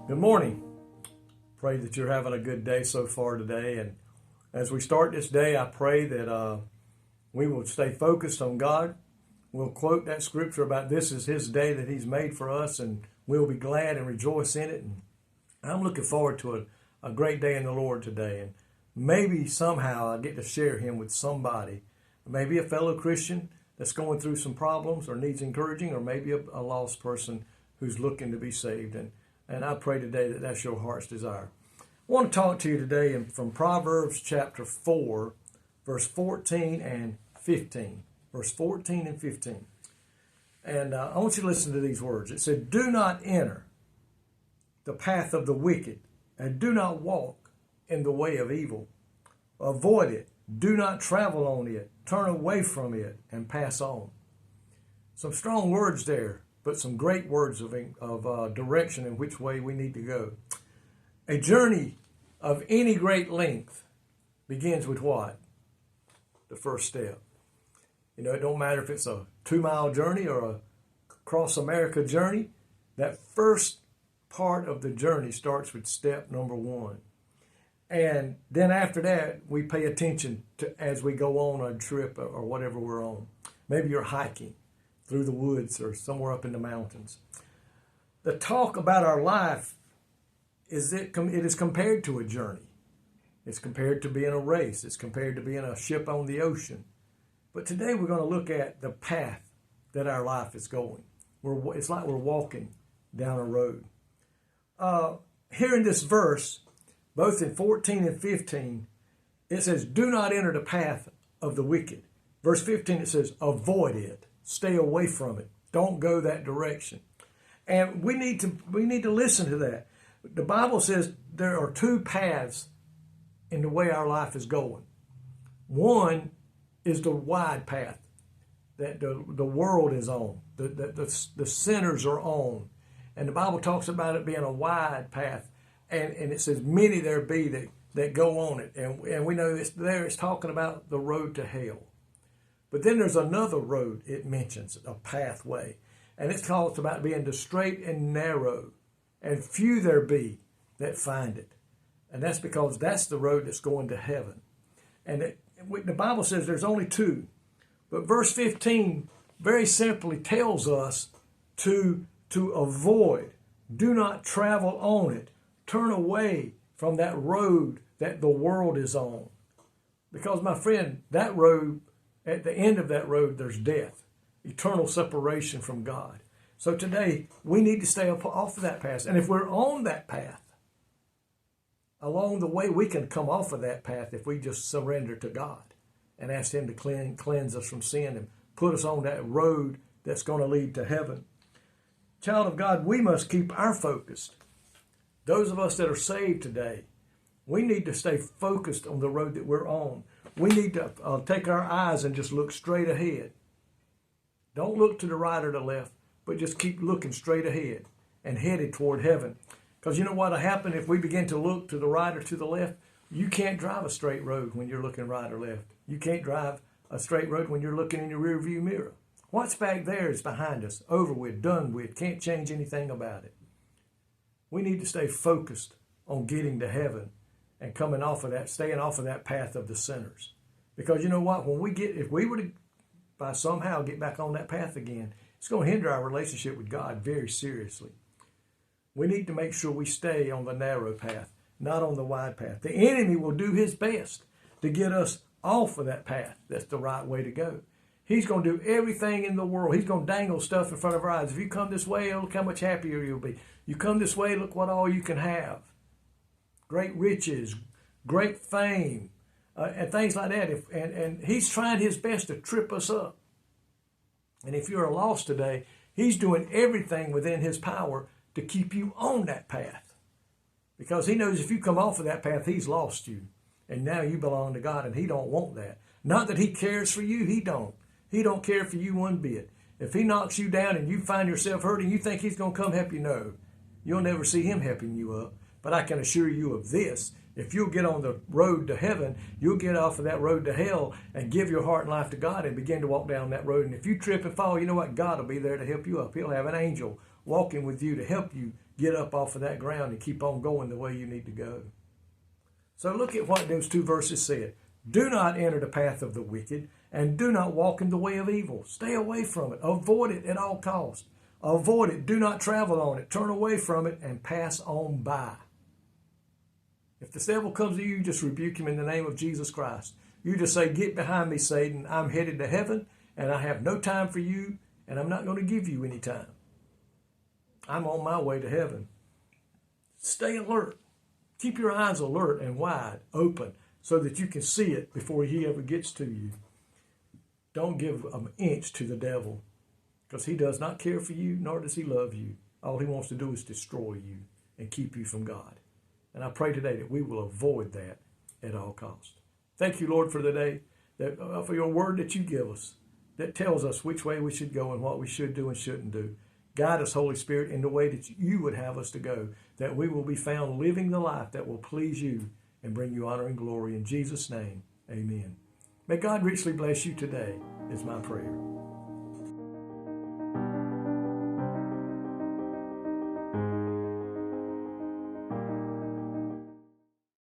Good morning. Pray that you're having a good day so far today. And as we start this day, I pray that we will stay focused on God. We'll quote that scripture about this is His day that He's made for us, and we'll be glad and rejoice in it. And I'm looking forward to a great day in the Lord today. And maybe somehow I get to share Him with somebody, maybe a fellow Christian that's going through some problems or needs encouraging, or maybe a lost person who's looking to be saved. And I pray today that that's your heart's desire. I want to talk to you today from Proverbs chapter 4, verse 14 and 15. Verse 14 and 15. And I want you to listen to these words. It said, "Do not enter the path of the wicked, and do not walk in the way of evil. Avoid it. Do not travel on it. Turn away from it and pass on." Some strong words there, but some great words of direction in which way we need to go. A journey of any great length begins with what? The first step. You know, it don't matter if it's a 2-mile journey or a cross America journey. That first part of the journey starts with step number 1. And then after that, we pay attention to as we go on a trip or whatever we're on. Maybe you're hiking through the woods or somewhere up in the mountains. The talk about our life it is compared to a journey. It's compared to being a race. It's compared to being a ship on the ocean. But today we're going to look at the path that our life is going. It's like we're walking down a road. Here in this verse, both in 14 and 15, it says, "Do not enter the path of the wicked." Verse 15, it says, "Avoid it. Stay away from it. Don't go that direction." And we need to listen to that. The Bible says there are 2 paths in the way our life is going. One is the wide path that the world is on, the sinners are on. And the Bible talks about it being a wide path. And it says, "Many there be that go on it." And we know it's talking about the road to hell. But then there's another road it mentions, a pathway. And it talks about being the straight and narrow. And few there be that find it. And that's because that's the road that's going to heaven. And the Bible says there's only 2. But verse 15 very simply tells us to avoid. Do not travel on it. Turn away from that road that the world is on. Because, my friend, that road, at the end of that road, there's death, eternal separation from God. So today, we need to stay off of that path. And if we're on that path, along the way, we can come off of that path if we just surrender to God and ask Him to cleanse us from sin and put us on that road that's going to lead to heaven. Child of God, we must keep our focus. Those of us that are saved today, we need to stay focused on the road that we're on. We need to take our eyes and just look straight ahead. Don't look to the right or the left, but just keep looking straight ahead and headed toward heaven. Because you know what will happen if we begin to look to the right or to the left? You can't drive a straight road when you're looking right or left. You can't drive a straight road when you're looking in your rear view mirror. What's back there is behind us, over with, done with, can't change anything about it. We need to stay focused on getting to heaven and coming off of that, staying off of that path of the sinners. Because you know what? If we were to by somehow get back on that path again, it's going to hinder our relationship with God very seriously. We need to make sure we stay on the narrow path, not on the wide path. The enemy will do his best to get us off of that path. That's the right way to go. He's going to do everything in the world. He's going to dangle stuff in front of our eyes. If you come this way, look how much happier you'll be. You come this way, look what all you can have. Great riches, great fame, and things like that. And he's trying his best to trip us up. And if you're lost today, he's doing everything within his power to keep you on that path. Because he knows if you come off of that path, he's lost you. And now you belong to God, and he don't want that. Not that he cares for you, he don't. He don't care for you one bit. If he knocks you down and you find yourself hurting, you think he's going to come help you? No. You'll never see him helping you up. But I can assure you of this. If you'll get on the road to heaven, you'll get off of that road to hell and give your heart and life to God and begin to walk down that road. And if you trip and fall, you know what? God will be there to help you up. He'll have an angel walking with you to help you get up off of that ground and keep on going the way you need to go. So look at what those two verses said. Do not enter the path of the wicked, and do not walk in the way of evil. Stay away from it. Avoid it at all costs. Avoid it. Do not travel on it. Turn away from it and pass on by. If the devil comes to you, just rebuke him in the name of Jesus Christ. You just say, get behind me, Satan. I'm headed to heaven, and I have no time for you, and I'm not going to give you any time. I'm on my way to heaven. Stay alert. Keep your eyes alert and wide open so that you can see it before he ever gets to you. Don't give an inch to the devil, because he does not care for you, nor does he love you. All he wants to do is destroy you and keep you from God. And I pray today that we will avoid that at all costs. Thank you, Lord, for the day, for your word that you give us, that tells us which way we should go and what we should do and shouldn't do. Guide us, Holy Spirit, in the way that you would have us to go, that we will be found living the life that will please you and bring you honor and glory. In Jesus' name, amen. May God richly bless you today, is my prayer.